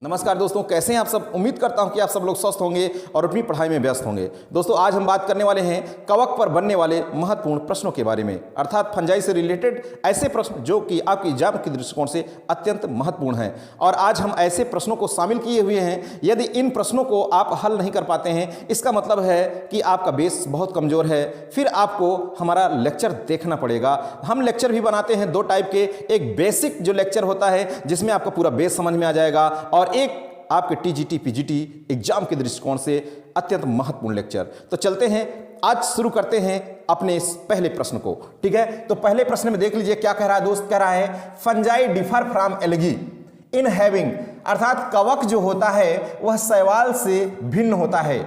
नमस्कार दोस्तों, कैसे हैं आप सब। उम्मीद करता हूं कि आप सब लोग स्वस्थ होंगे और अपनी पढ़ाई में व्यस्त होंगे। दोस्तों आज हम बात करने वाले हैं कवक पर बनने वाले महत्वपूर्ण प्रश्नों के बारे में, अर्थात फंजाई से रिलेटेड ऐसे प्रश्न जो कि आपकी एग्जाम के दृष्टिकोण से अत्यंत महत्वपूर्ण हैं। और आज हम ऐसे प्रश्नों को शामिल किए हुए हैं, यदि इन प्रश्नों को आप हल नहीं कर पाते हैं इसका मतलब है कि आपका बेस बहुत कमज़ोर है, फिर आपको हमारा लेक्चर देखना पड़ेगा। हम लेक्चर भी बनाते हैं दो टाइप के, एक बेसिक जो लेक्चर होता है जिसमें आपका पूरा बेस समझ में आ जाएगा, और एक आपके टीजीटी पीजीटी एग्जाम के दृष्टिकोण से अत्यंत महत्वपूर्ण लेक्चर। तो चलते हैं, आज शुरू करते हैं अपने इस पहले प्रश्न को। ठीक है, तो पहले प्रश्न में देख लीजिए क्या कह रहा है दोस्त। कह रहा है fungi differ from algae in having, अर्थात कवक जो होता है वह शैवाल से भिन्न होता है।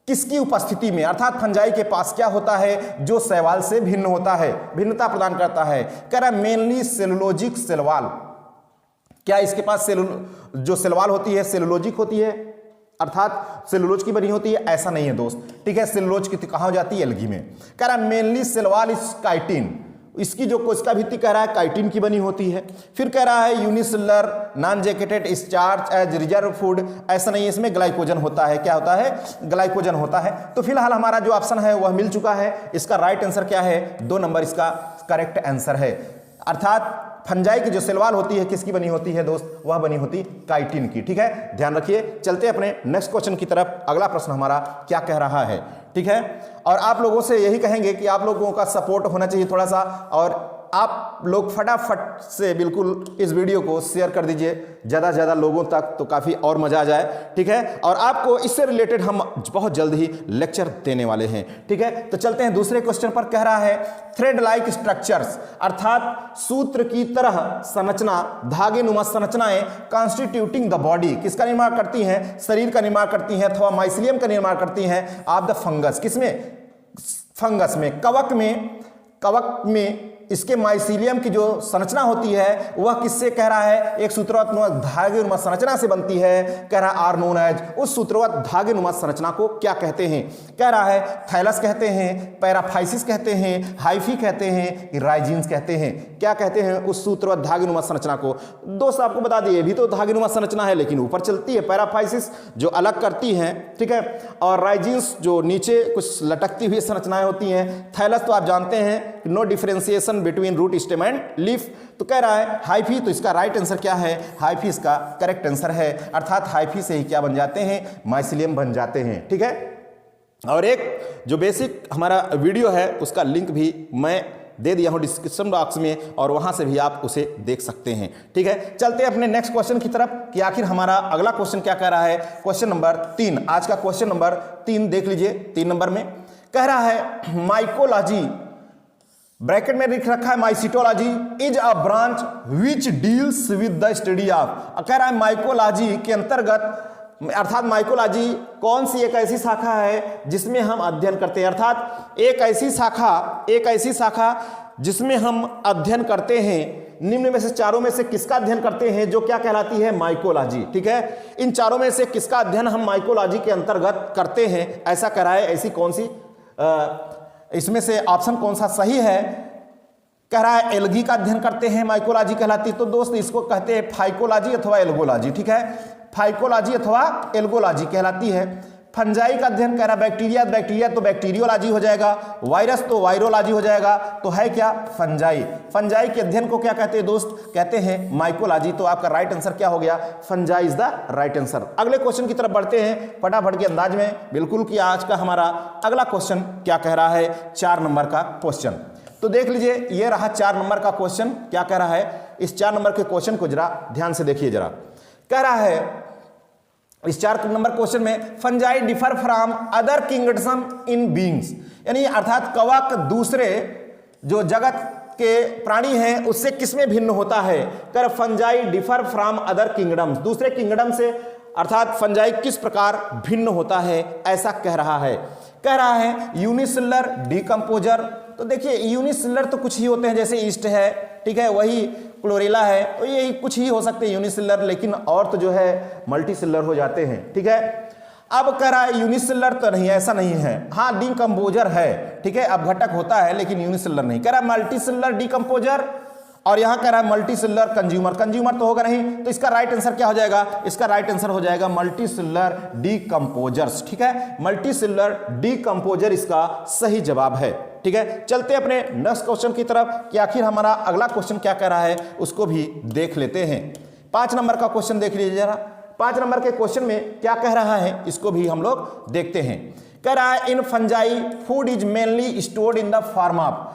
किसकी उपस्थिति में, अर्थात फंजाई के पास क्या होता है जो शैवाल से भिन्न होता है, भिन्नता प्रदान करता है। कह रहा है मेनली सेलुलोजिक सेलवाल, क्या इसके पास जो सेलवाल होती है सेलुलोजिक होती है, अर्थात सेलुलोज की बनी होती है? ऐसा नहीं है दोस्त। ठीक है, सेलुलोज की कहाँ हो जाती है? एल्गी में। कह रहा है मेनली सेलवाल इज काइटिन, इसकी जो कोशिका भित्ति कह रहा है काइटिन की बनी होती है। फिर कह रहा है unicellular non jacketed starch as reserve food, ऐसा नहीं है, इसमें ग्लाइकोजन होता है। क्या होता है? ग्लाइकोजन होता है। तो फिलहाल हमारा जो ऑप्शन है वह मिल चुका है। इसका राइट आंसर क्या है? 2 नंबर इसका करेक्ट आंसर है। अर्थात फंजाई की जो सेलवाल होती है किसकी बनी होती है दोस्त? वह बनी होती काइटिन की। ठीक है, ध्यान रखिए। चलते अपने नेक्स्ट क्वेश्चन की तरफ। अगला प्रश्न हमारा क्या कह रहा है? ठीक है, और आप लोगों से यही कहेंगे कि आप लोगों का सपोर्ट होना चाहिए थोड़ा सा, और आप लोग फटाफट से बिल्कुल इस वीडियो को शेयर कर दीजिए ज़्यादा से ज़्यादा लोगों तक, तो काफ़ी और मज़ा आ जाए। ठीक है, और आपको इससे रिलेटेड हम बहुत जल्द ही लेक्चर देने वाले हैं। ठीक है, तो चलते हैं दूसरे क्वेश्चन पर। कह रहा है थ्रेड लाइक स्ट्रक्चर्स, अर्थात सूत्र की तरह संरचना, धागे नुमा संरचनाएं कॉन्स्टिट्यूटिंग द बॉडी, किसका निर्माण करती हैं? शरीर का निर्माण करती हैं, अथवा माइसिलियम का निर्माण करती हैं ऑफ द फंगस। किसमें? फंगस में, कवक में। कवक में इसके माइसिलियम की जो संरचना होती है वह किससे कह रहा है? एक सूत्रवत धागेनुमा संरचना से बनती है। कह रहा है आर नोन एज, उस सूत्रवत धागेनुमा संरचना को क्या कहते हैं? कह रहा है थैलस कहते हैं, पैराफाइसिस कहते हैं, हाइफी कहते हैं, राइजिन्स कहते हैं। क्या कहते हैं उस सूत्रवत धागेनुमा संरचना को? दोस्त आपको बता दिए, भी तो धागेनुमा संरचना है लेकिन ऊपर चलती है, पैराफाइसिस जो अलग करती है, ठीक है, और राइजिन्स जो नीचे कुछ लटकती हुई संरचनाएं होती हैं। थैलस तो आप जानते हैं no differentiation between root stem and leaf. तो कह रहा है हाइफी, तो इसका राइट आंसर क्या है? हाइफी इसका करेक्ट आंसर है। अर्थात हाइफी से ही क्या बन जाते हैं? माइसिलियम बन जाते हैं। ठीक है, और एक जो बेसिक हमारा वीडियो है उसका लिंक भी मैं दे दिया हूं डिस्क्रिप्शन बॉक्स में, और वहां से भी आप उसे देख सकते हैं। ठीक है, चलते हैं अपने नेक्स्ट क्वेश्चन की तरफ कि आखिर हमारा अगला क्वेश्चन क्या कह रहा है। क्वेश्चन नंबर 3, आज का क्वेश्चन नंबर 3 देख लीजिए। 3 नंबर में कह रहा है माइकोलॉजी, ब्रैकेट में लिख रखा है mycetology is a branch which deals with the study of. कह रहा है माइकोलॉजी के अंतर्गत, अर्थात माइकोलॉजी कौन सी एक ऐसी शाखा है जिसमें हम अध्ययन करते हैं, अर्थात एक ऐसी शाखा जिसमें हम अध्ययन करते हैं। निम्न में से चारों में से किसका अध्ययन करते हैं जो क्या कहलाती है? माइकोलॉजी। ठीक है, इन चारों में से किसका अध्ययन हम माइकोलॉजी के अंतर्गत करते हैं, ऐसा कह रहा है। ऐसी कौन सी, इसमें से ऑप्शन कौन सा सही है? कह रहा है एल्गी का अध्ययन करते हैं, माइकोलॉजी कहलाती है। तो दोस्त इसको कहते हैं फाइकोलॉजी अथवा एल्गोलॉजी। ठीक है, फाइकोलॉजी अथवा एल्गोलॉजी कहलाती है। फंजाई का अध्ययन कह रहा बैक्टीरिया, बैक्टीरिया तो बैक्टीरियोलॉजी हो जाएगा, वायरस तो वायरोलॉजी हो जाएगा। तो है क्या? फंजाई। फंजाई के अध्ययन को क्या कहते हैं दोस्त? कहते हैं माइकोलॉजी। तो आपका राइट आंसर क्या हो गया? Fungi is the right answer. अगले क्वेश्चन की तरफ बढ़ते हैं फटाफट के अंदाज में, बिल्कुल कि आज का हमारा अगला क्वेश्चन क्या कह रहा है। 4 नंबर का क्वेश्चन तो देख लीजिए, ये रहा 4 नंबर का क्वेश्चन। क्या कह रहा है? इस 4 नंबर के क्वेश्चन को जरा ध्यान से देखिए जरा। कह रहा है इस 4 नंबर क्वेश्चन में fungi differ from other kingdom in beings, यानी अर्थात कवक दूसरे जो जगत के प्राणी हैं उससे किसमें भिन्न होता है? कर fungi differ from other kingdoms, दूसरे किंगडम से, अर्थात फंजाई किस प्रकार भिन्न होता है ऐसा कह रहा है। कह रहा है यूनिसेलुलर डिकम्पोजर। तो देखिए यूनिसेलुलर तो कुछ ही होते हैं, जैसे ईस्ट है, ठीक है, वही क्लोरेला है, तो यही कुछ ही हो सकते हैं यूनिसेलुलर, लेकिन और तो जो है मल्टीसेलुलर हो जाते हैं। ठीक है, अब कह रहा है यूनिसेलुलर तो नहीं, ऐसा नहीं है। हाँ, डिकम्पोजर है, ठीक है, अब घटक होता है लेकिन यूनिसेलुलर नहीं। कह रहा है मल्टीसेलुलर डिकम्पोजर और यहां कह रहा है मल्टी सेलुलर कंज्यूमर, कंज्यूमर तो होगा नहीं, तो इसका राइट आंसर क्या हो जाएगा, इसका राइट आंसर हो जाएगा मल्टी सेलुलर डीकंपोजर्स। ठीक है, मल्टी सेलुलर डीकंपोजर इसका सही जवाब है। ठीक है, चलते अपने नेक्स्ट क्वेश्चन की तरफ कि आखिर हमारा अगला क्वेश्चन क्या कह रहा है, उसको भी देख लेते हैं। 5 नंबर का क्वेश्चन देख लीजिए जरा। 5 नंबर के क्वेश्चन में क्या कह रहा है, इसको भी हम लोग देखते हैं। कह रहा है इन fungi food is mainly stored in the form of,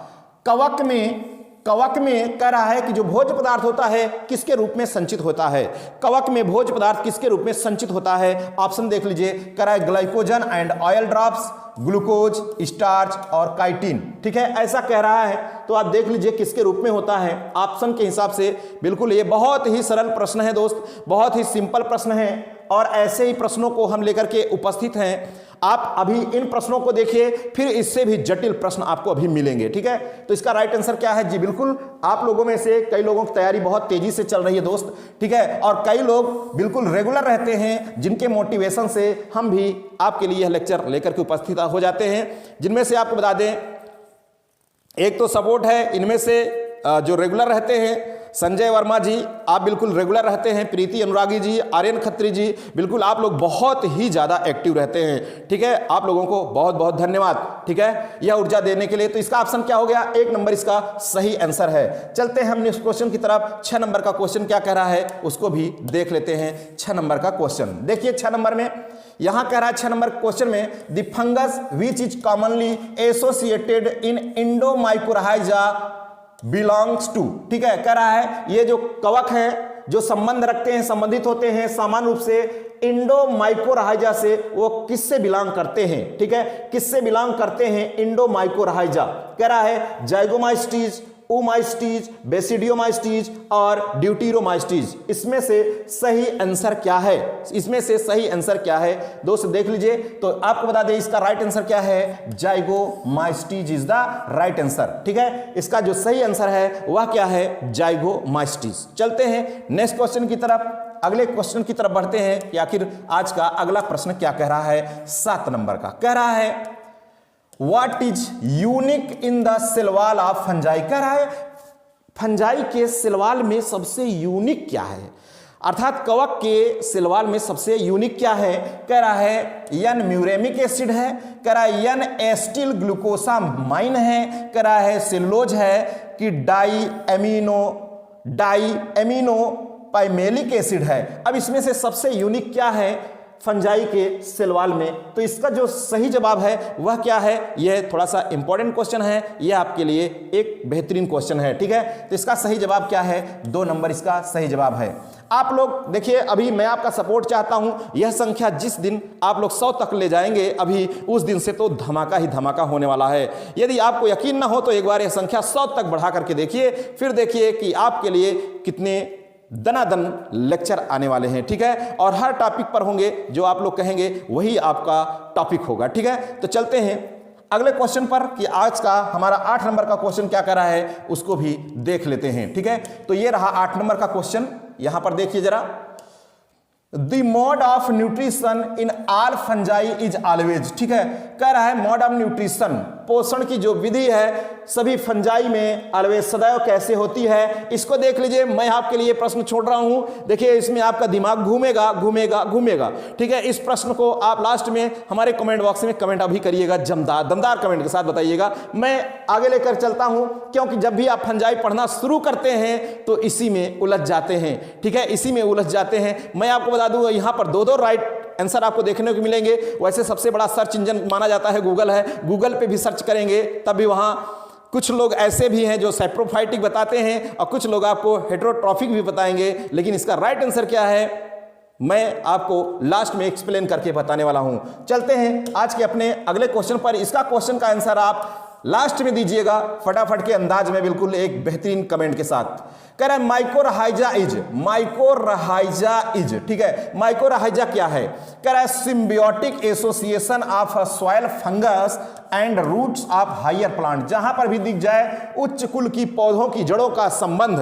कवक में कह रहा है कि जो भोज्य पदार्थ होता है किसके रूप में संचित होता है, कवक में भोज्य पदार्थ किसके रूप में संचित होता है। ऑप्शन देख लीजिए, कह रहा है glycogen and oil drops, glucose, starch और काइटिन। ठीक है, ऐसा कह रहा है, तो आप देख लीजिए किसके रूप में होता है ऑप्शन के हिसाब से। बिल्कुल ये बहुत ही सरल प्रश्न है दोस्त, बहुत ही सिंपल प्रश्न है और ऐसे ही प्रश्नों को हम लेकर के उपस्थित हैं। आप अभी इन प्रश्नों को देखिए, फिर इससे भी जटिल प्रश्न आपको अभी मिलेंगे। ठीक है, तो इसका राइट आंसर क्या है जी, बिल्कुल आप लोगों में से कई लोगों की तैयारी बहुत तेजी से चल रही है दोस्त। ठीक है, और कई लोग बिल्कुल रेगुलर रहते हैं, जिनके मोटिवेशन से हम भी आपके लिए यह लेक्चर लेकर के उपस्थित हो जाते हैं। जिनमें से आपको बता दें, एक तो सपोर्ट है, इनमें से जो रेगुलर रहते हैं संजय वर्मा जी, आप बिल्कुल रेगुलर रहते हैं, प्रीति अनुरागी जी, आर्यन खत्री जी, बिल्कुल आप लोग बहुत ही ज़्यादा एक्टिव रहते हैं। ठीक है, आप लोगों को बहुत बहुत धन्यवाद। ठीक है, यह ऊर्जा देने के लिए। तो इसका ऑप्शन क्या हो गया, 1 नंबर इसका सही आंसर है। चलते हैं हम नेक्स्ट क्वेश्चन की तरफ। 6 नंबर का क्वेश्चन क्या कह रहा है, उसको भी देख लेते हैं। 6 नंबर का क्वेश्चन देखिए, 6 नंबर में यहां कह रहा है, 6 नंबर क्वेश्चन में the fungus which is commonly associated in endomycorrhiza belongs to. ठीक है, कह रहा है ये जो कवक है जो संबंध रखते हैं, संबंधित होते हैं सामान्य रूप से इंडोमाइकोराइजा से, वो किससे बिलोंग करते हैं। ठीक है, किससे बिलोंग करते हैं इंडोमाइकोराइजा। कह रहा है जाइगोमाइस्टीज, ओमाइस्टीज, बेसिडियोमाइस्टीज और ड्यूटीरोमाइस्टीज। इसमें से सही आंसर क्या है, इसमें से सही आंसर क्या है दोस्त देख लीजिए। तो आपको बता दें इसका राइट आंसर क्या है, जाइगोमाइस्टीज इज द राइट आंसर। ठीक है, इसका जो सही आंसर है वह क्या है, जाइगोमाइस्टीज। चलते हैं नेक्स्ट क्वेश्चन की तरफ, अगले क्वेश्चन की तरफ बढ़ते हैं कि आखिर आज का अगला प्रश्न क्या कह रहा है। 7 नंबर का कह रहा है What is unique in the cell wall of fungi. कह रहा है फंजाई के सेलवाल में सबसे यूनिक क्या है, अर्थात कवक के सेलवाल में सबसे यूनिक क्या है। कह रहा है यन म्यूरेमिक एसिड है, कह रहा है यन एस्टिल ग्लूकोसामाइन है, कह रहा है सेलुलोज है कि डाई एमिनो पाइमेलिक एसिड है। अब इसमें से सबसे यूनिक क्या है फंजाई के सेलवाल में, तो इसका जो सही जवाब है वह क्या है। यह थोड़ा सा इंपॉर्टेंट क्वेश्चन है, यह आपके लिए एक बेहतरीन क्वेश्चन है। ठीक है, तो इसका सही जवाब क्या है, 2 नंबर इसका सही जवाब है। आप लोग देखिए, अभी मैं आपका सपोर्ट चाहता हूं, यह संख्या जिस दिन आप लोग 100 तक ले जाएंगे अभी उस दिन से तो धमाका ही धमाका होने वाला है। यदि आपको यकीन ना हो तो एक बार यह संख्या 100 तक बढ़ा करके देखिए, फिर देखिए कि आपके लिए कितने दनादन लेक्चर आने वाले हैं। ठीक है, और हर टॉपिक पर होंगे, जो आप लोग कहेंगे वही आपका टॉपिक होगा। ठीक है, तो चलते हैं अगले क्वेश्चन पर कि आज का हमारा 8 नंबर का क्वेश्चन क्या कर रहा है, उसको भी देख लेते हैं। ठीक है, तो ये रहा 8 नंबर का क्वेश्चन, यहां पर देखिए जरा। The mode of nutrition in all fungi is always. ठीक है, कह रहा है मोड ऑफ न्यूट्रिशन, पोषण की जो विधि है सभी फंजाई में ऑलवेज सदैव कैसे होती है, इसको देख लीजिए। मैं आपके लिए प्रश्न छोड़ रहा हूं, देखिए इसमें आपका दिमाग घूमेगा घूमेगा घूमेगा। ठीक है, इस प्रश्न को आप लास्ट में हमारे कमेंट बॉक्स में कमेंट अभी करिएगा, दमदार कमेंट के साथ बताइएगा। मैं आगे लेकर चलता हूं, क्योंकि जब भी आप फंजाई पढ़ना शुरू करते हैं तो इसी में उलझ जाते हैं। ठीक है, इसी में उलझ जाते हैं। मैं आपको बता दूं यहां पर 2 राइट आंसर आपको देखने को मिलेंगे। वैसे सबसे बड़ा सर्च इंजन माना जाता है गूगल है, गूगल पे भी सर्च करेंगे तब भी वहां कुछ लोग ऐसे भी हैं जो सैप्रोफाइटिक बताते हैं और कुछ लोग आपको हेटेरोट्रॉफिक भी बताएंगे, लेकिन इसका राइट आंसर क्या है मैं आपको लास्ट में एक्सप्लेन करके बताने वाला हूं। चलते हैं आज के अपने अगले क्वेश्चन पर। इसका क्वेश्चन का आंसर आप लास्ट में दीजिएगा फटाफट के अंदाज में, बिल्कुल एक बेहतरीन कमेंट के साथ। कह रहा है माइकोरहाइजा इज। ठीक है, माइकोरहाइजा क्या है, कह रहा है symbiotic association of soil fungus and roots of higher plant. जहां पर भी दिख जाए उच्च कुल की पौधों की जड़ों का संबंध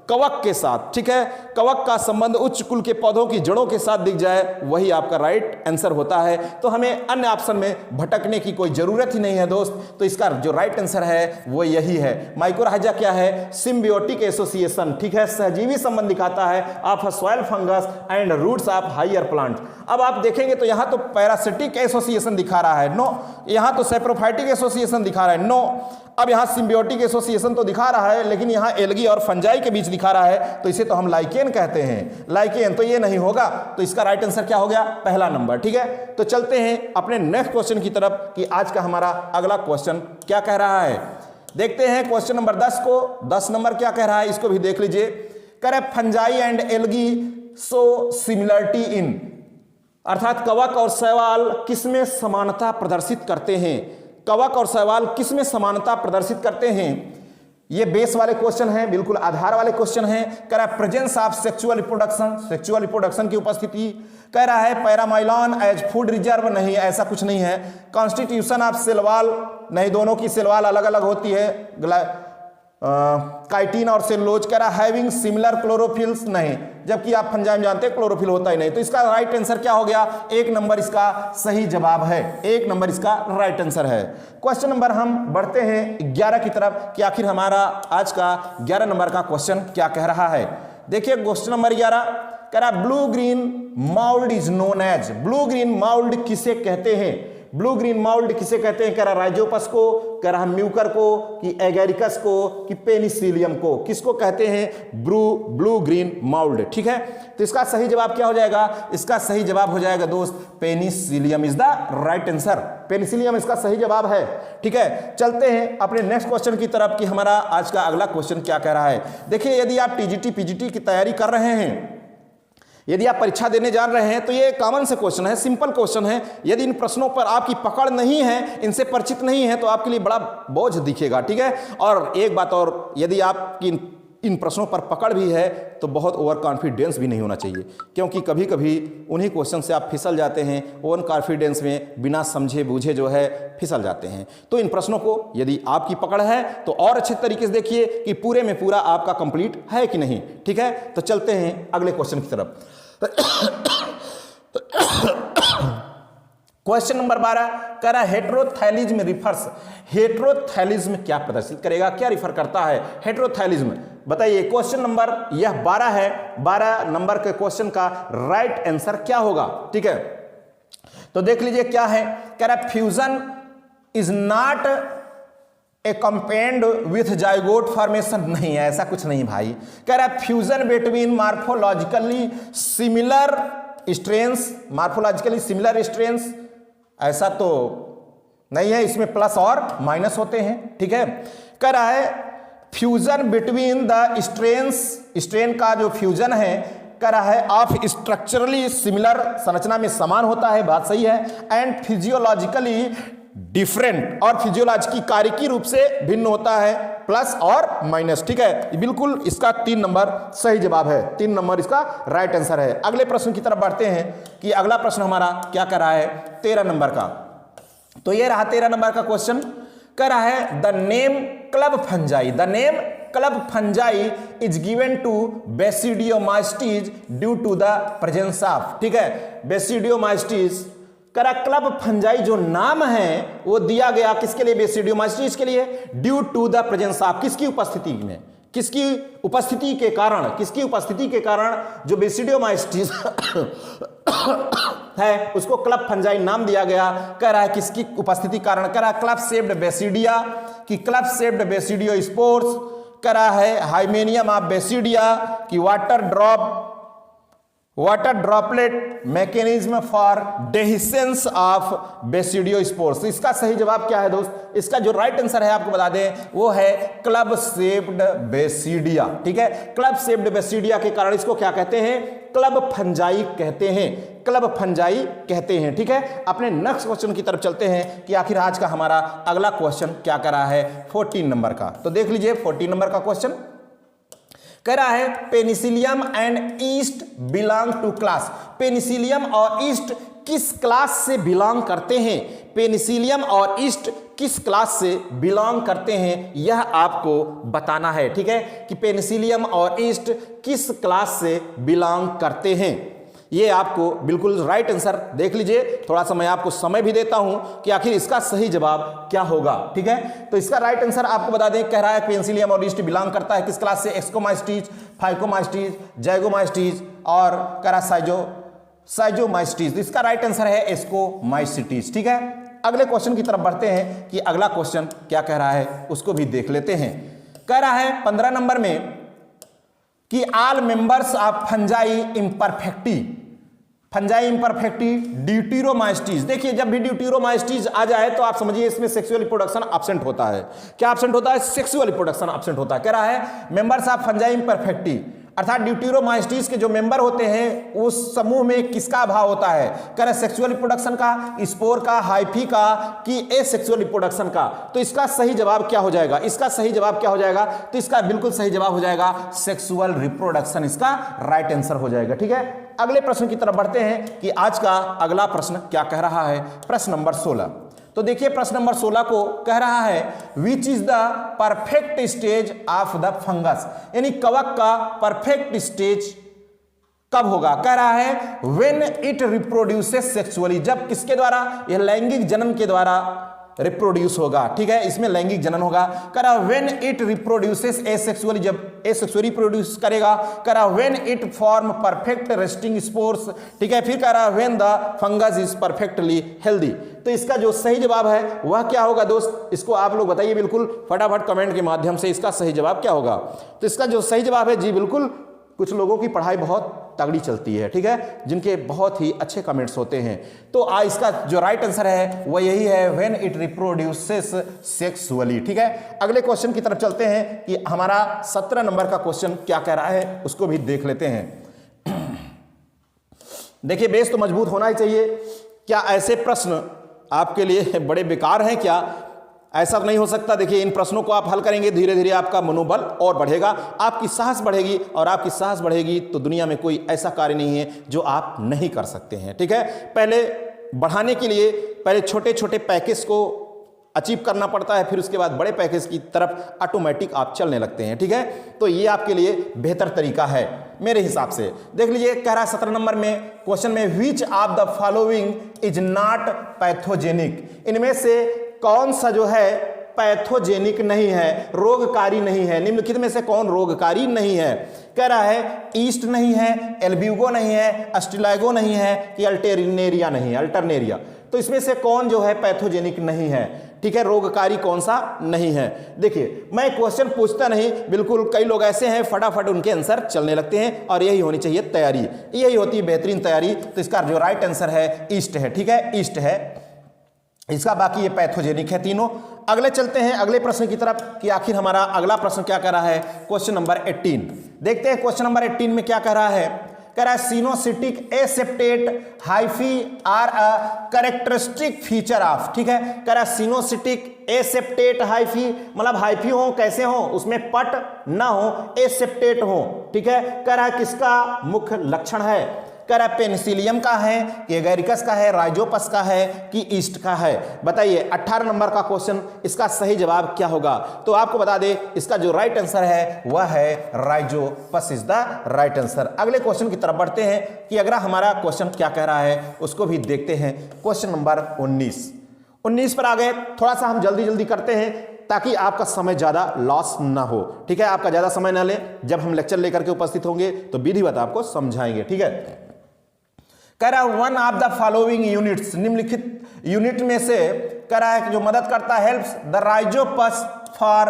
कवक के साथ, ठीक है, कवक का संबंध उच्च कुल के पौधों की जड़ों के साथ दिख जाए, वही आपका राइट आंसर होता है। तो हमें अन्य ऑप्शन में भटकने की कोई जरूरत ही नहीं है दोस्त। तो इसका जो राइट आंसर है वो यही है। माइकोराइजा क्या है? सिम्बियोटिक एसोसिएशन, ठीक है, सहजीवी संबंध दिखाता है of soil fungus and roots of higher plant. अब आप देखेंगे तो यहां तो पैरासिटिक एसोसिएशन दिखा रहा है, नो। यहां तो सेप्रोफाइटिक एसोसिएशन दिखा रहा है, नो। अब यहां सिम्बियोटिक एसोसिएशन तो दिखा रहा है, लेकिन यहां एल्गी और फंजाई के बीच दिखा रहा है, तो इसे तो हम लाइकेन कहते हैं, लाइकेन। तो ये नहीं होगा, तो इसका राइट आंसर क्या हो गया? पहला नंबर, ठीक है। तो चलते हैं अपने नेक्स्ट क्वेश्चन की तरफ कि आज का हमारा अगला क्वेश्चन क्या कह रहा है। देखते हैं क्वेश्चन नंबर 10 को। 10 नंबर क्या कह रहा है, इसको भी देख लीजिए। कह रहा है fungi and algae so similarity इन, अर्थात कवक और शैवाल किसमें समानता प्रदर्शित करते हैं? कवक और शैवाल किसमें समानता प्रदर्शित करते हैं? ये बेस वाले क्वेश्चन हैं, बिल्कुल आधार वाले क्वेश्चन हैं। कह रहा है presence of sexual reproduction, sexual reproduction की उपस्थिति। कह रहा है पैरामाइलॉन एज फूड रिजर्व, नहीं, ऐसा कुछ नहीं है। कॉन्स्टिट्यूशन ऑफ सेल वॉल, नहीं, दोनों की सेल वॉल अलग अलग होती है। काइटिन और सेलुलोज। कह रहा है हैविंग सिमिलर क्लोरोफिल्स, नहीं, जबकि आप फंजाइम जानते हैं क्लोरोफिल होता ही नहीं। तो इसका राइट आंसर क्या हो गया? 1 नंबर इसका सही जवाब है, 1 नंबर इसका राइट आंसर है। क्वेश्चन नंबर हम बढ़ते हैं 11 की तरफ कि आखिर हमारा आज का 11 नंबर का क्वेश्चन क्या कह रहा है। देखिए क्वेश्चन नंबर 11 कह रहा blue green mould is known as, blue green mould किसे कहते हैं? ब्लू ग्रीन माउल्ड किसे कहते हैं? कह रहा राइजोपस को, कह रहा म्यूकर को, कि एगेरिकस को, कि पेनिसिलियम को, किसको कहते हैं? ब्लू ग्रीन माउल्ड, ठीक है। तो इसका सही जवाब क्या हो जाएगा? इसका सही जवाब हो जाएगा दोस्त Penicillium is the right answer. Penicillium इसका सही जवाब है, ठीक है। चलते हैं अपने नेक्स्ट क्वेश्चन की तरफ कि हमारा आज का अगला क्वेश्चन क्या कह रहा है। देखिए यदि आप टीजीटी पीजीटी की तैयारी कर रहे हैं, यदि आप परीक्षा देने जा रहे हैं, तो ये कॉमन से क्वेश्चन है, सिंपल क्वेश्चन है। यदि इन प्रश्नों पर आपकी पकड़ नहीं है, इनसे परिचित नहीं है, तो आपके लिए बड़ा बोझ दिखेगा, ठीक है। और एक बात और, यदि आपकी इन प्रश्नों पर पकड़ भी है तो बहुत ओवर कॉन्फिडेंस भी नहीं होना चाहिए, क्योंकि कभी कभी उन्हीं क्वेश्चन से आप फिसल जाते हैं, ओवर कॉन्फिडेंस में बिना समझे बूझे जो है फिसल जाते हैं। तो इन प्रश्नों को यदि आपकी पकड़ है तो और अच्छे तरीके से देखिए कि पूरे में पूरा आपका कंप्लीट है कि नहीं, ठीक है। तो चलते हैं अगले क्वेश्चन की तरफ। क्वेश्चन नंबर 12 कह रहा है हेटेरोथैलिज्म रिफर्स, हेटेरोथैलिज्म क्या प्रदर्शित करेगा, क्या रिफर करता है हेटेरोथैलिज्म? बताइए। क्वेश्चन नंबर यह 12 है, 12 नंबर के क्वेश्चन का राइट आंसर क्या होगा, ठीक है। तो देख लीजिए क्या है। कह रहा है fusion is not accompanied with zygote formation, नहीं है, ऐसा कुछ नहीं भाई। कह रहा है fusion between morphologically similar strains, morphologically similar strains, ऐसा तो नहीं है, इसमें प्लस और माइनस होते हैं, ठीक है। कह रहा है fusion between the strains, strain का जो फ्यूजन है, कह रहा है ऑफ स्ट्रक्चरली सिमिलर, संरचना में समान होता है, बात सही है, एंड फिजियोलॉजिकली डिफरेंट, और फिजियोलॉजी कार्यकी रूप से भिन्न होता है, प्लस और माइनस, ठीक है। बिल्कुल इसका 3 नंबर सही जवाब है, 3 नंबर इसका राइट आंसर है। अगले प्रश्न की तरफ बढ़ते हैं कि अगला प्रश्न हमारा क्या कर रहा है 13 नंबर का। तो ये रहा 13 नंबर का क्वेश्चन। कह रहा है the name club fungi, the name club fungi is given to basidiomycetes due to the presence of, ठीक है, बेसिडियोमाइस्टीज। करा क्लब फंजाई जो नाम है वो दिया गया किसके लिए? बेसिडियोमाइस्टीज के लिए, due to the presence of, किसकी उपस्थिति में, किसकी उपस्थिति के कारण, किसकी उपस्थिति के कारण जो बेसिडियोमाइस्टीज है उसको क्लब फंजाई नाम दिया गया। कह रहा है किसकी उपस्थिति कारण? कह रहा है क्लब शेप्ड बेसिडिया, कि क्लब शेप्ड बेसिडियो स्पोर्स, कह रहा है हाइमेनियम ऑफ बेसिडिया, कि water droplet mechanism for dehiscence of basidio spores. इसका सही जवाब क्या है दोस्त? इसका जो राइट आंसर है आपको बता दें वो है क्लब शेप्ड बेसिडिया, ठीक है। क्लब शेप्ड बेसिडिया के कारण इसको क्या कहते हैं? क्लब फंजाई कहते हैं, क्लब फंजाई कहते हैं, ठीक है। अपने नेक्स्ट क्वेश्चन की तरफ चलते हैं कि आखिर आज का हमारा अगला क्वेश्चन क्या कर रहा है 14 नंबर का। तो देख लीजिए 14 नंबर का क्वेश्चन। कह रहा है penicillium and yeast belong to class. Penicillium और ईस्ट किस क्लास से बिलोंग करते हैं? पेनिसिलियम और ईस्ट किस क्लास से बिलोंग करते हैं यह आपको बताना है, ठीक है, कि पेनिसिलियम और ईस्ट किस क्लास से बिलोंग करते हैं। ये आपको बिल्कुल राइट आंसर देख लीजिए। थोड़ा सा मैं आपको समय भी देता हूं कि आखिर इसका सही जवाब क्या होगा, ठीक है। तो इसका राइट आंसर आपको बता दें, कह रहा है पेनिसिलियम और ईस्ट बिलोंग करता है किस क्लास से? एक्सकोमाइस्टीज, फाइकोमाइस्टीज, जैगोमाइस्टीज और कह रहा साइजोमाइस्टीज। इसका राइट आंसर है एस्कोमाइस्टीज, ठीक है। अगले क्वेश्चन की तरफ बढ़ते हैं कि अगला क्वेश्चन क्या कह रहा है, उसको भी देख लेते हैं। कह रहा है 15 नंबर में कि all members of fungi imperfecti deuteromycetes. देखिए जब भी ड्यूटेरोमाइस्टीज आ जाए तो आप समझिए इसमें सेक्सुअल रिप्रोडक्शन एब्सेंट होता है। क्या एब्सेंट होता है? सेक्सुअल रिप्रोडक्शन एब्सेंट होता है। कह रहा है मेंबर्स ऑफ फंजाई इम्परफेक्टी, अर्थात ड्यूटेरोमाइस्टीज के जो मेंबर होते हैं उस समूह में किसका अभाव होता है? कह रहे सेक्सुअल रिप्रोडक्शन का, स्पोर का, हाइफी का कि एसेक्सुअल रिप्रोडक्शन का। तो इसका सही जवाब क्या हो जाएगा? इसका सही जवाब क्या हो जाएगा? तो इसका बिल्कुल सही जवाब हो जाएगा सेक्सुअल रिप्रोडक्शन, इसका राइट आंसर हो जाएगा, ठीक है। अगले प्रश्न की तरफ बढ़ते हैं कि आज का अगला प्रश्न क्या कह रहा है। प्रश्न नंबर 16। तो देखिए प्रश्न नंबर 16 को कह रहा है which is the perfect stage of the fungus, यानी कवक का परफेक्ट स्टेज कब होगा? कह रहा है व्हेन इट रिप्रोड्यूसेस सेक्सुअली, जब किसके द्वारा? यह लैंगिक जनन के द्वारा रिप्रोड्यूस होगा, ठीक है, इसमें लैंगिक जनन होगा। कह रहा व्हेन इट रिप्रोड्यूसेस एसेक्सुअली, जब एसेक्सुअली प्रोड्यूस करेगा। कह रहा when it form perfect resting spores, ठीक है। फिर कह रहा when the fungus is perfectly healthy. तो इसका जो सही जवाब है वह क्या होगा दोस्त? इसको आप लोग बताइए बिल्कुल फटाफट कमेंट के माध्यम से, इसका सही जवाब क्या होगा। तो इसका जो सही जवाब है, जी बिल्कुल, कुछ लोगों की पढ़ाई बहुत तगड़ी चलती है, ठीक है, जिनके बहुत ही अच्छे कमेंट्स होते हैं। तो इसका जो राइट आंसर है वह यही है व्हेन इट रिप्रोड्यूसेस सेक्सुअली, ठीक है। अगले क्वेश्चन की तरफ चलते हैं कि हमारा 17 नंबर का क्वेश्चन क्या कह रहा है, उसको भी देख लेते हैं। देखिए बेस तो मजबूत होना ही चाहिए। क्या ऐसे प्रश्न आपके लिए बड़े बेकार हैं क्या? ऐसा नहीं हो सकता। देखिए इन प्रश्नों को आप हल करेंगे, धीरे धीरे आपका मनोबल और बढ़ेगा, आपकी साहस बढ़ेगी, और आपकी साहस बढ़ेगी तो दुनिया में कोई ऐसा कार्य नहीं है जो आप नहीं कर सकते हैं, ठीक है। पहले बढ़ाने के लिए पहले छोटे छोटे पैकेज को अचीव करना पड़ता है, फिर उसके बाद बड़े पैकेज की तरफ ऑटोमेटिक आप चलने लगते हैं, ठीक है। तो ये आपके लिए बेहतर तरीका है मेरे हिसाब से। देख लीजिए कह रहा है 17 नंबर में क्वेश्चन में which of the following is not pathogenic, इनमें से कौन सा जो है पैथोजेनिक नहीं है, रोगकारी नहीं है, निम्नलिखित में से कौन रोगकारी नहीं है? कह रहा है ईस्ट नहीं है, एल्ब्यूगो नहीं है, अस्टिलाइगो नहीं है कि अल्टरनेरिया नहीं है, अल्टरनेरिया। तो इसमें से कौन जो है पैथोजेनिक नहीं है, ठीक है, रोगकारी कौन सा नहीं है? देखिए मैं क्वेश्चन पूछता नहीं, बिल्कुल कई लोग ऐसे हैं फटाफट उनके आंसर चलने लगते हैं, और यही होनी चाहिए तैयारी, यही होती है बेहतरीन तैयारी। तो इसका जो राइट आंसर है ईस्ट है, ठीक है, ईस्ट है इसका। बाकी ये पैथोजेनिक है तीनों। अगले चलते हैं अगले प्रश्न की तरफ कि आखिर हमारा अगला प्रश्न क्या कह रहा है। क्वेश्चन नंबर 18 देखते हैं। क्वेश्चन नंबर 18 में क्या कह रहा है? कह रहा है coenocytic aseptate hyphae are a characteristic feature of, ठीक है। कह रहा है सिनोसिटिक एसेप्टेट हाइफी, मतलब हाइफी हो, कैसे हो, उसमें पट ना हो, एसेप्टेट हो, ठीक है। कह रहा है किसका मुख्य लक्षण है? कह रहा है पेनिसिलियम का है कि एगेरिकस का है, राइजोपस का है कि ईस्ट का है? बताइए 18 नंबर का क्वेश्चन, इसका सही जवाब क्या होगा? तो आपको बता दें इसका जो राइट आंसर है वह है Rhizopus is the right answer. अगले क्वेश्चन की तरफ बढ़ते हैं कि अगला हमारा क्वेश्चन क्या कह रहा है, उसको भी देखते हैं। क्वेश्चन नंबर 19 पर आ गए। थोड़ा सा हम जल्दी जल्दी करते हैं ताकि आपका समय ज्यादा लॉस ना हो, ठीक है, आपका ज्यादा समय ना ले। जब हम लेक्चर लेकर के उपस्थित होंगे तो विधिवत आपको समझाएंगे, ठीक है। कह रहा है one of the following units, निम्नलिखित यूनिट में से कह रहा है जो मदद करता है हेल्प्स द राइजोपस फॉर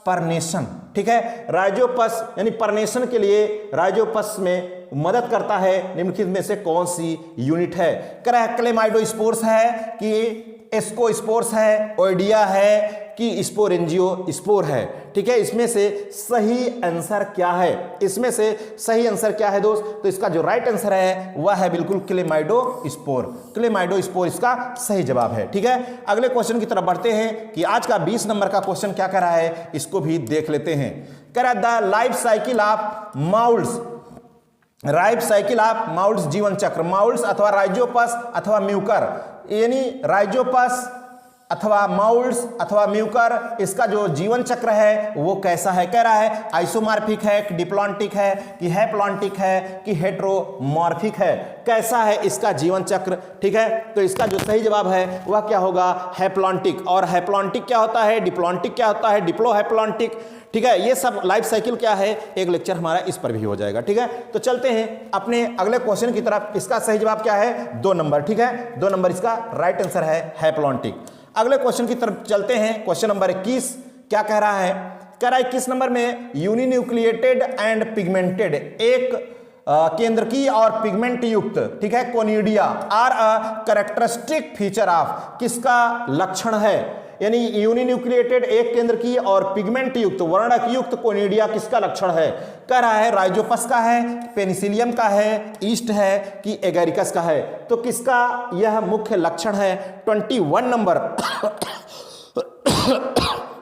परनेशन, ठीक है। राइजोपस यानी परनेशन के लिए राइजोपस में मदद करता है, निम्नलिखित में से कौन सी यूनिट है? कह रहा है क्लेमाइडोस्पोर्स है कि एस्कोस्पोर्स है, ओइडिया है कि स्पोरेंजियो स्पोर है, ठीक है। इसमें से सही आंसर क्या है? इसमें से सही आंसर क्या है दोस्त? तो इसका जो राइट आंसर है वह है बिल्कुल क्लेमाइडोस्पोर, क्लेमाइडोस्पोर इसका सही जवाब है, ठीक है। अगले क्वेश्चन की तरफ बढ़ते हैं कि आज का 20 नंबर का क्वेश्चन क्या कह रहा है, इसको भी देख लेते हैं। कह रहा है the life cycle of moulds, life cycle of moulds जीवन चक्र, माउल्स अथवा राइजोपस अथवा म्यूकर, यानी राइजोपस अथवा माउल्स अथवा म्यूकर, इसका जो जीवन चक्र है वो कैसा है। कह रहा है आइसोमॉर्फिक है कि डिप्लॉन्टिक है कि हैप्लॉन्टिक है कि हेट्रोमॉर्फिक है, कैसा है इसका जीवन चक्र। ठीक है, तो इसका जो सही जवाब है वह क्या होगा, हैप्लॉन्टिक। और हैप्लॉन्टिक क्या होता है, डिप्लॉन्टिक क्या होता है, डिप्लोहैप्लॉन्टिक। ठीक है, ये सब लाइफ साइकिल क्या है, एक लेक्चर हमारा इस पर भी हो जाएगा। ठीक है, तो चलते हैं अपने अगले क्वेश्चन की तरफ। इसका सही जवाब क्या है, 2 नंबर। ठीक है, 2 नंबर इसका राइट आंसर है, हैप्लॉन्टिक। अगले क्वेश्चन की तरफ चलते हैं। क्वेश्चन नंबर 21 क्या कह रहा है, कह रहा है 21 नंबर में यूनिन्यूक्लिएटेड एंड पिगमेंटेड, एक केंद्रकीय और पिगमेंट युक्त, ठीक है, conidia are a characteristic feature of, किसका लक्षण है। यानी यूनिन्यूक्लिएटेड एक केंद्र की और पिगमेंट युक्त वर्णक युक्त कोनिडिया किसका लक्षण है। कह रहा है राइजोपस का है, पेनिसिलियम का है, ईस्ट है कि एगेरिकस का है। तो किसका यह मुख्य लक्षण है। 21 नंबर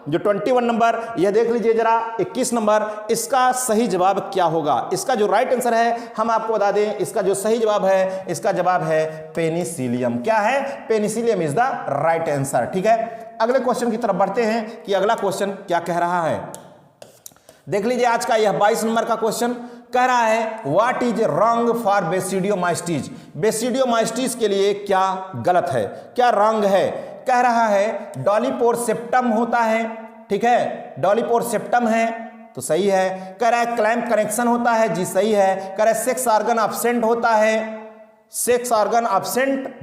जो 21 नंबर यह देख लीजिए जरा, 21 नंबर इसका सही जवाब क्या होगा। इसका जो राइट आंसर है हम आपको बता दें, इसका जो सही जवाब है, इसका जवाब है पेनिसिलियम। क्या है, Penicillium is the right answer. ठीक है, अगले क्वेश्चन की तरफ बढ़ते हैं कि अगला क्वेश्चन क्या कह रहा है। देख लीजिए आज का यह 22 नंबर का क्वेश्चन कह रहा है व्हाट इज रॉन्ग फॉर बेसिडियोमाइस्टीज, बेसिडियोमाइस्टीज के लिए क्या गलत है, क्या रॉन्ग है। कह रहा है डॉलीपोरसेप्टम होता है, ठीक है, डॉलीपोरसेप्टम है तो सही है। कह रहा है क्लैंप कनेक्शन होता है, जी सही है। कह रहा है सेक्स ऑर्गन एब्सेंट होता है, सेक्स ऑर्गन एब्सेंट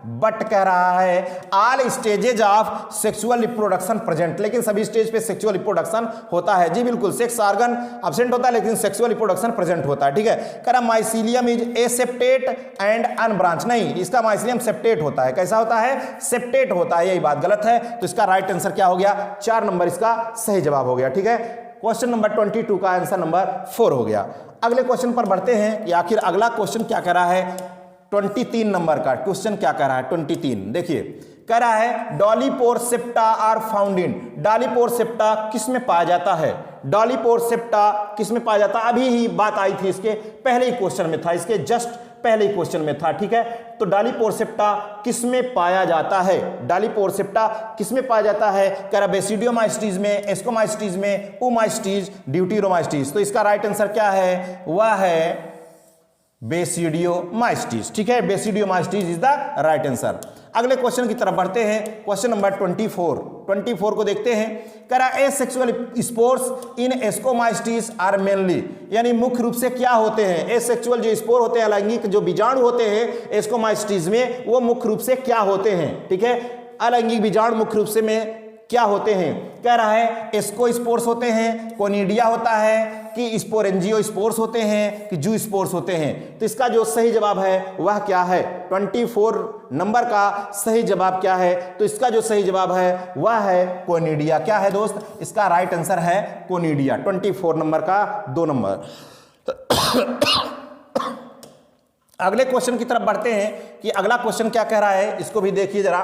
बट कह रहा है all stages of sexual reproduction present, लेकिन सभी स्टेज पे सेक्सुअल रिप्रोडक्शन होता है। जी बिल्कुल, सेक्स ऑर्गन एब्सेंट होता है लेकिन सेक्सुअल रिप्रोडक्शन प्रेजेंट होता है। ठीक है, कह रहा mycelium is aseptate and unbranch, नहीं, इसका माइसीलियम सेप्टेट होता है। कैसा होता है, सेप्टेट होता है, यही बात गलत है। तो इसका राइट आंसर क्या हो गया, 4 नंबर इसका सही जवाब हो गया। ठीक है, क्वेश्चन नंबर 22 का आंसर नंबर 4 हो गया। अगले क्वेश्चन पर बढ़ते हैं कि आखिर अगला क्वेश्चन क्या कह रहा है। 23 नंबर का क्वेश्चन क्या कह रहा है, 23 देखिए, कह रहा है डॉलीपोरसेप्टा आर फाउंड इन, डॉलीपोरसेप्टा किस में पाया जाता है, डॉलीपोरसेप्टा किस में पाया जाता है। अभी ही बात आई थी, इसके पहले ही क्वेश्चन में था, इसके जस्ट पहले ही क्वेश्चन में था। ठीक है, तो डॉलीपोरसेप्टा किस में पाया जाता है, डॉलीपोरसेप्टा किस में पाया जाता है। कह रहा बेसिडियोमाइस्टीज में, एस्कोमाइस्टीज में, ओमाइस्टीज, ड्यूटीरोमाइस्टीज। तो इसका राइट आंसर क्या है, वह है बेसिडियोमाइस्टीज। ठीक है, बेसिडियोमाइस्टीज इज द राइट आंसर। अगले क्वेश्चन की तरफ बढ़ते हैं। क्वेश्चन नंबर 24 को देखते हैं। कह रहा है asexual spores in ascomycetes are mainly, यानी मुख्य रूप से क्या होते हैं, एसेक्सुअल जो स्पोर होते हैं, अलैंगिक जो बीजाणु होते हैं एस्कोमाइस्टीज में, वो मुख्य रूप से क्या होते हैं। ठीक है, अलैंगिक बीजाणु मुख्य रूप से में क्या होते हैं। कह रहा है एस्को स्पोर्स होते हैं, कोनिडिया होता है कि स्पोरेंजियो स्पोर्स होते हैं कि जू स्पोर्स होते हैं। तो इसका जो सही जवाब है वह क्या है, 24 नंबर का सही जवाब क्या है। तो इसका जो सही जवाब है वह है कोनिडिया। क्या है दोस्त, इसका राइट आंसर है कोनिडिया। 24 नंबर का 2 नंबर। अगले क्वेश्चन की तरफ बढ़ते हैं कि अगला क्वेश्चन क्या कह रहा है, इसको भी देखिए जरा।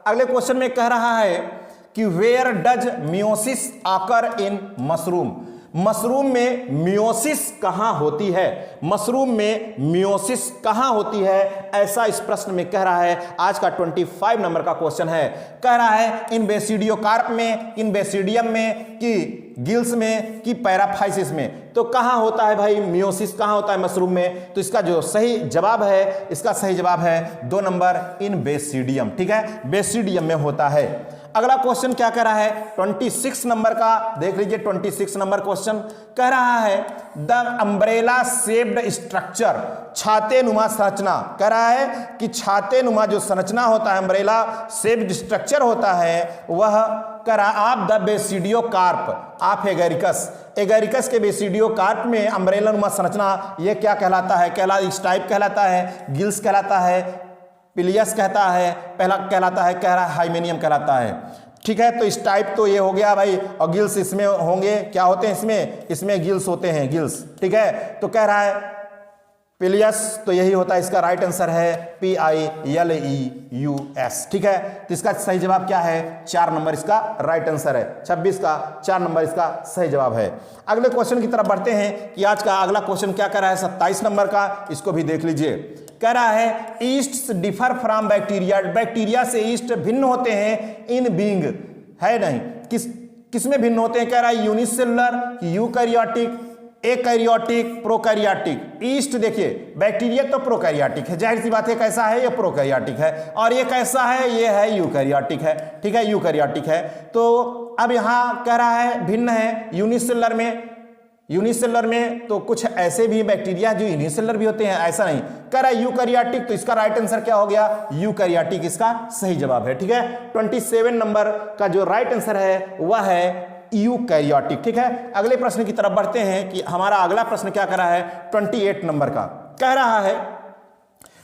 अगले क्वेश्चन में कह रहा है कि वेयर डज मियोसिस आकर इन मशरूम, मशरूम में मियोसिस कहां होती है, मशरूम में मियोसिस कहां होती है, ऐसा इस प्रश्न में कह रहा है। आज का 25 नंबर का क्वेश्चन है। कह रहा है इन बेसिडियोकार्प में, इन बेसिडियम में कि गिल्स में कि पैराफाइसिस में। तो कहां होता है भाई मियोसिस, कहां होता है मशरूम में। तो इसका जो सही जवाब है, इसका सही जवाब है 2 नंबर इन बेसिडियम। ठीक है, बेसिडियम में होता है। अगला क्वेश्चन क्या कह रहा है, 26 नंबर का देख लीजिए। 26 नंबर क्वेश्चन कह रहा है द अम्ब्रेला शेप्ड स्ट्रक्चर, छाते नुमा संरचना। कह रहा है कि छाते नुमा जो संरचना होता है, अम्ब्रेला शेप्ड स्ट्रक्चर होता है, वह कह रहा आप the basidiocarp of agaricus, agaricus के बेसिडियोकार्प में अम्ब्रेला नुमा संरचना, यह क्या कहलाता है, इस टाइप कहलाता है, गिल्स कहलाता है, पिलियस कहता है, पहला कहलाता है, कह रहा है हाइमेनियम कहलाता है। ठीक है, तो इस टाइप तो ये हो गया भाई, और गिल्स इसमें होंगे, क्या होते हैं इसमें गिल्स होते हैं, गिल्स। ठीक है, तो कह रहा है पिलियस, तो यही होता है, इसका राइट आंसर है PILEUS। ठीक है, तो इसका सही जवाब क्या है? 4 नंबर इसका राइट आंसर है। 26 का 4 नंबर इसका सही जवाब है। अगले क्वेश्चन की तरफ बढ़ते हैं कि आज का अगला क्वेश्चन क्या कर रहा है 27 नंबर का, इसको भी देख लीजिए। कह रहा है east differ from bacteria, bacteria से ईस्ट भिन्न होते हैं इन बीइंग, है नहीं, किसमें भिन्न होते हैं? कह रहा है यूनिसेलुलर, यूकैरियोटिक, एकैरियोटिक, प्रोकैरियोटिक। ईस्ट देखिए, बैक्टीरिया तो प्रोकैरियोटिक है, जाहिर सी बात है, कैसा है? ये प्रोकैरियोटिक है, और ये कैसा है? ये है यूकैरियोटिक है। ठीक है, यूकैरियोटिक है। तो अब यहां कह रहा है भिन्न है यूनिसेलुलर में, यूनिसेलुलर में तो कुछ ऐसे भी बैक्टीरिया जो यूनिसेलुलर भी होते हैं, ऐसा नहीं। कह रहा है यूकैरियोटिक, तो इसका राइट आंसर क्या हो गया? यूकैरियोटिक इसका सही जवाब है। ठीक है, 27 नंबर का जो राइट आंसर है वह है यूकैरियोटिक। ठीक है, अगले प्रश्न की तरफ बढ़ते हैं कि हमारा अगला प्रश्न क्या कर रहा है 28 नंबर का। कह रहा है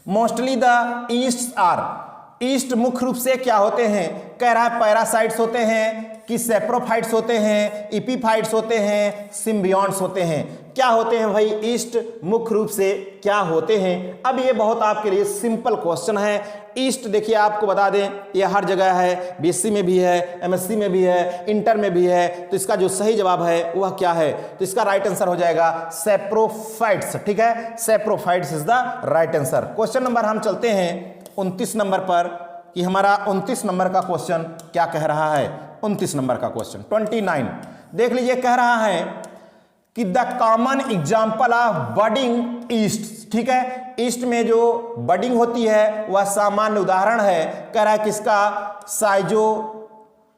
mostly the yeast are, yeast मुख्य रूप से क्या होते हैं? कह रहा है पैरासाइट्स होते हैं कि सेप्रोफाइट्स होते हैं, इपीफाइट्स होते हैं, सिम्बियॉन्ट्स होते हैं। क्या होते हैं भाई ईस्ट मुख्य रूप से क्या होते हैं? अब ये बहुत आपके लिए सिंपल क्वेश्चन है। ईस्ट देखिए आपको बता दें ये हर जगह है, बीएससी में भी है, एमएससी में भी है, इंटर में भी है। तो इसका जो सही जवाब है वह क्या है? तो इसका राइट आंसर हो जाएगा सेप्रोफाइट्स। ठीक है, saprophytes is the right answer. Question number हम चलते हैं 29 नंबर पर कि हमारा 29 नंबर का क्वेश्चन क्या कह रहा है। 29 नंबर का क्वेश्चन 29 देख लीजिए। कह रहा है कि the common example of budding east. ठीक है, ईस्ट में जो बडिंग होती है वह सामान्य उदाहरण है। कह रहा है किसका? साइजो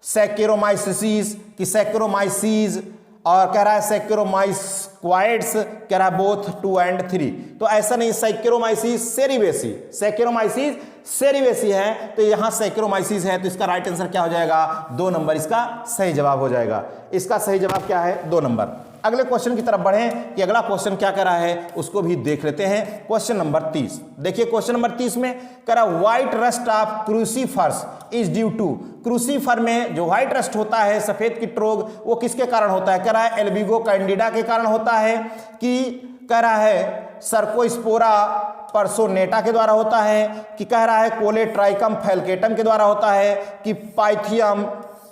सैकेरोमाइसिस की सैकेरोमाइसिस, और कह रहा है सैकेरोमाइस्क्वाइड्स, कह रहा है बोथ 2 and 3। तो ऐसा नहीं, सैकेरोमाइसिस सेरिवेसी, सैकेरोमाइसिस सेरिवेसी है, तो यहां सैकेरोमाइसिस है, तो इसका राइट आंसर क्या हो जाएगा? 2 नंबर इसका सही जवाब हो जाएगा। इसका सही जवाब क्या है? 2 नंबर। अगले क्वेश्चन की तरफ बढ़ें कि अगला क्वेश्चन क्या कर रहा है उसको भी देख लेते हैं। क्वेश्चन नंबर 30 देखिए। क्वेश्चन नंबर 30 में कह रहा white rust of crucifers is due to, crucifer में जो व्हाइट रस्ट होता है, सफेद कीट रोग, वो किसके कारण होता है? कह रहा है एल्बिगो कैंडिडा के कारण होता है, कि कह रहा है सर्कोस्पोरा पर्सोनेटा के द्वारा होता है, कि कह रहा है कोलेट्राइकम फैल्केटम के द्वारा होता है, कि पाइथियम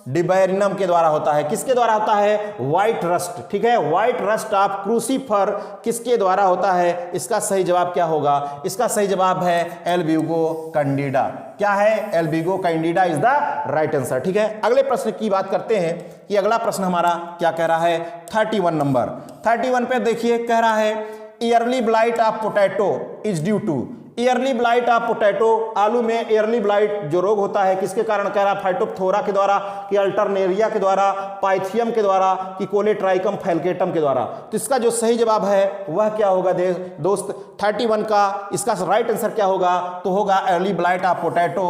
डिबैरिनम के द्वारा होता है। किसके द्वारा होता है? White rust. ठीक है, व्हाइट रस्ट ऑफ क्रूसीफर किसके द्वारा होता है? इसका सही जवाब क्या होगा? इसका सही जवाब है एल्बिगो कैंडिडा। क्या है? Albugo Candida is the right answer. ठीक है, अगले प्रश्न की बात करते हैं कि अगला प्रश्न हमारा क्या कह रहा है 31 नंबर। 31 पे देखिए, कह रहा है early blight of potato is due to, early blight of potato, आलू में ईयरली ब्लाइट जो रोग होता है किसके कारण? कह रहा है फाइटोप्थोरा के द्वारा, कि अल्टरनेरिया के द्वारा, पाइथियम के द्वारा, कि कोलेट्राइकम फैल्केटम के द्वारा। तो इसका जो सही जवाब है वह क्या होगा दोस्त? 31 का इसका राइट आंसर क्या होगा? तो होगा yearly blight of potato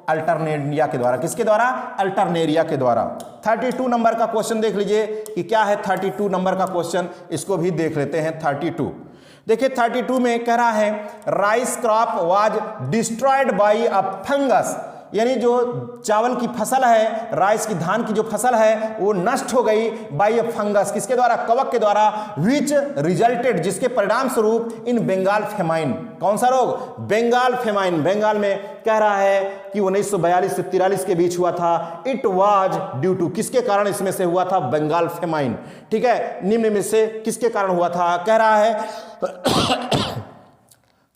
Alternaria के द्वारा। किसके द्वारा? अल्टरनेरिया के द्वारा। 32 नंबर का क्वेश्चन देख लीजिए कि क्या है 32 नंबर का क्वेश्चन, इसको भी देख लेते हैं। 32 देखिए, 32 में कह रहा है rice crop was destroyed by a fungus, यानी जो चावल की फसल है, राइस की धान की जो फसल है वो नष्ट हो गई बाय अ फंगस। किसके द्वारा? कवक के द्वारा। विच रिजल्टेड, जिसके परिणाम स्वरूप इन बंगाल फेमाइन, कौन सा रोग? बंगाल फेमाइन। बंगाल में कह रहा है कि 1942 से 43 के बीच हुआ था। इट वाज ड्यू टू, किसके कारण इसमें से हुआ था? बंगाल फेमाइन। ठीक है, निम्न में से किसके कारण हुआ था? कह रहा है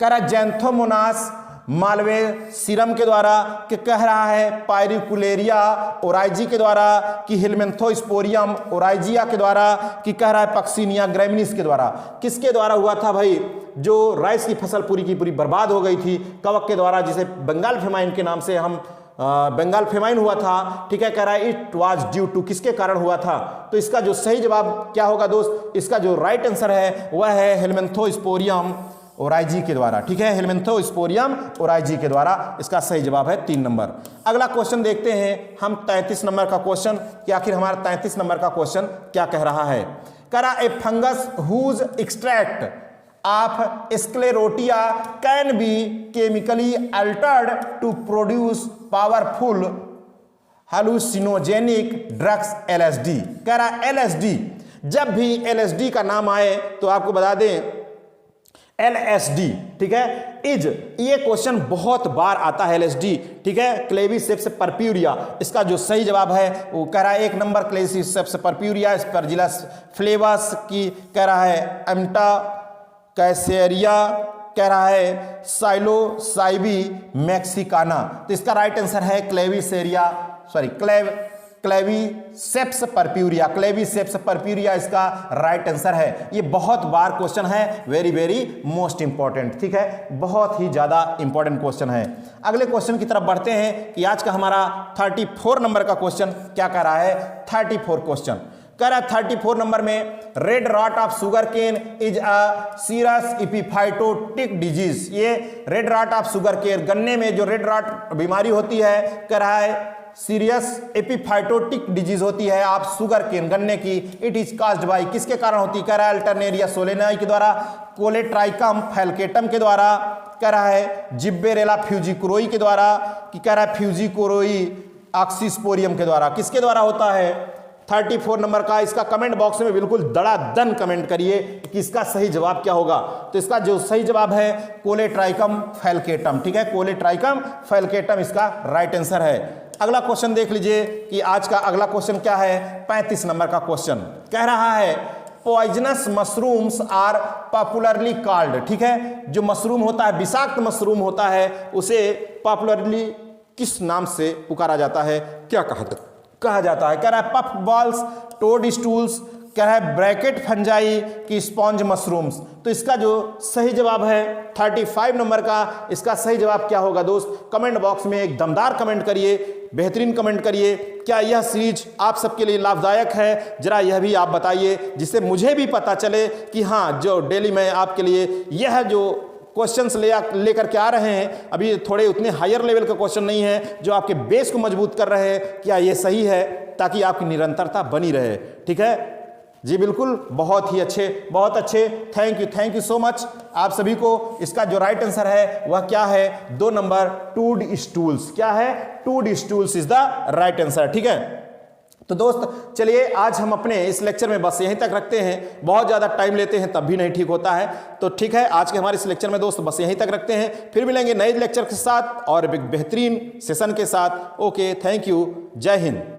कह रहा जैंथोमोनास मालवे सीरम के द्वारा, कि कह रहा है पायरिकुलेरिया ओराइजी के द्वारा, कि हेलमेंथोस्पोरियम ओराइजिया के द्वारा, कि कह रहा है पक्सिनिया ग्रैमिनिस के द्वारा। किसके द्वारा हुआ था भाई? जो राइस की फसल पूरी की पूरी बर्बाद हो गई थी, कवक के द्वारा, जिसे बंगाल फेमाइन के नाम से हम बंगाल फेमाइन हुआ था। ठीक है, कह रहा है इट वाज ड्यू टू, किसके कारण हुआ था? तो इसका जो सही जवाब क्या होगा दोस्त? इसका जो राइट आंसर है वह है हेलमेंथोस्पोरियम ओराइजी के द्वारा। ठीक है, हेलमेंथोस्पोरियम ओराइजी के द्वारा इसका सही जवाब है 3 नंबर। अगला क्वेश्चन देखते हैं हम 33 नंबर का क्वेश्चन, कि आखिर हमारा 33 नंबर का क्वेश्चन क्या कह रहा है। कह रहा a fungus whose extract of sclerotia can be chemically altered to produce powerful hallucinogenic drugs LSD। कह रहा LSD, जब भी LSD का नाम आए तो आपको बता दें LSD, ठीक है, इज, ये क्वेश्चन बहुत बार आता है, LSD, ठीक है, क्लेविसेप्स परप्यूरिया, इसका जो सही जवाब है वो कह रहा है 1 नंबर क्लेविसेप्स परप्यूरिया, स्पर्जिलस फ्लेवस की कह रहा है एम्टा कैसेरिया, कह रहा है साइलोसाइबी मैक्सिकाना। तो इसका राइट आंसर है क्लेविसेप्स परप्यूरिया, क्लेविसेप्स परप्यूरिया इसका राइट आंसर है। ये बहुत बार क्वेश्चन है, वेरी वेरी मोस्ट इंपॉर्टेंट, ठीक है, बहुत ही ज्यादा इंपॉर्टेंट क्वेश्चन है। अगले क्वेश्चन की तरफ बढ़ते हैं कि आज का हमारा 34 नंबर का क्वेश्चन क्या कह रहा है। 34 क्वेश्चन कह रहा है 34 नंबर में, red rot of sugarcane is a serious epiphytotic disease. ये red rot of sugarcane, गन्ने में जो रेड रॉट बीमारी होती है, कह रहा है सीरियस एपिफाइटोटिक डिजीज होती है आप शुगर केन, गन्ने की। इट इज कास्ड बाई, किसके कारण होती है, कह रहा है अल्टरनेरिया सोलेनाई के द्वारा, कोलेट्राइकम फैल्केटम के द्वारा, कह रहा है जिब्बेरेला फ्यूजिकोरोई के द्वारा, कि कह रहा है फ्यूजिकोरोई ऑक्सीस्पोरियम के द्वारा। किसके द्वारा होता है 34 नंबर का। इसका कमेंट बॉक्स में बिल्कुल धड़ाधड़ कमेंट करिए कि इसका सही जवाब क्या होगा। तो इसका जो सही जवाब है कोलेट्राइकम फैल्केटम, ठीक है, कोलेट्राइकम फैल्केटम इसका राइट आंसर है। अगला क्वेश्चन देख लीजिए कि आज का अगला क्वेश्चन क्या है। 35 नंबर का क्वेश्चन कह रहा है poisonous mushrooms are popularly called, ठीक है, जो मशरूम होता है, विषाक्त मशरूम होता है, उसे पॉपुलरली किस नाम से पुकारा जाता है, क्या कहा जाता है। कह रहा है पफ बॉल्स, टोड स्टूल्स, कह रहा है ब्रैकेट फंजाई की स्पॉन्ज मशरूम्स। तो इसका जो सही जवाब है 35 नंबर का, इसका सही जवाब क्या होगा दोस्त, कमेंट बॉक्स में एक दमदार कमेंट करिए, बेहतरीन कमेंट करिए। क्या यह सीरीज आप सबके लिए लाभदायक है, जरा यह भी आप बताइए, जिससे मुझे भी पता चले कि हाँ, जो डेली मैं आपके लिए यह जो क्वेश्चंस लेकर के आ रहे हैं, अभी थोड़े उतने हायर लेवल के क्वेश्चन नहीं है जो आपके बेस को मजबूत कर रहे हैं, क्या ये सही है, ताकि आपकी निरंतरता बनी रहे, ठीक है जी, बिल्कुल, बहुत ही अच्छे, बहुत अच्छे, थैंक यू सो मच आप सभी को। इसका जो राइट आंसर है वह क्या है, 2 नंबर टूड स्टूल्स, क्या है, toadstools is the right answer, ठीक है। तो दोस्त चलिए आज हम अपने इस लेक्चर में बस यहीं तक रखते हैं, बहुत ज़्यादा टाइम लेते हैं तब भी नहीं ठीक होता है। तो ठीक है, आज के हमारे इस लेक्चर में दोस्त बस यहीं तक रखते हैं, फिर मिलेंगे नए लेक्चर के साथ और एक बेहतरीन सेशन के साथ। ओके, थैंक यू, जय हिंद।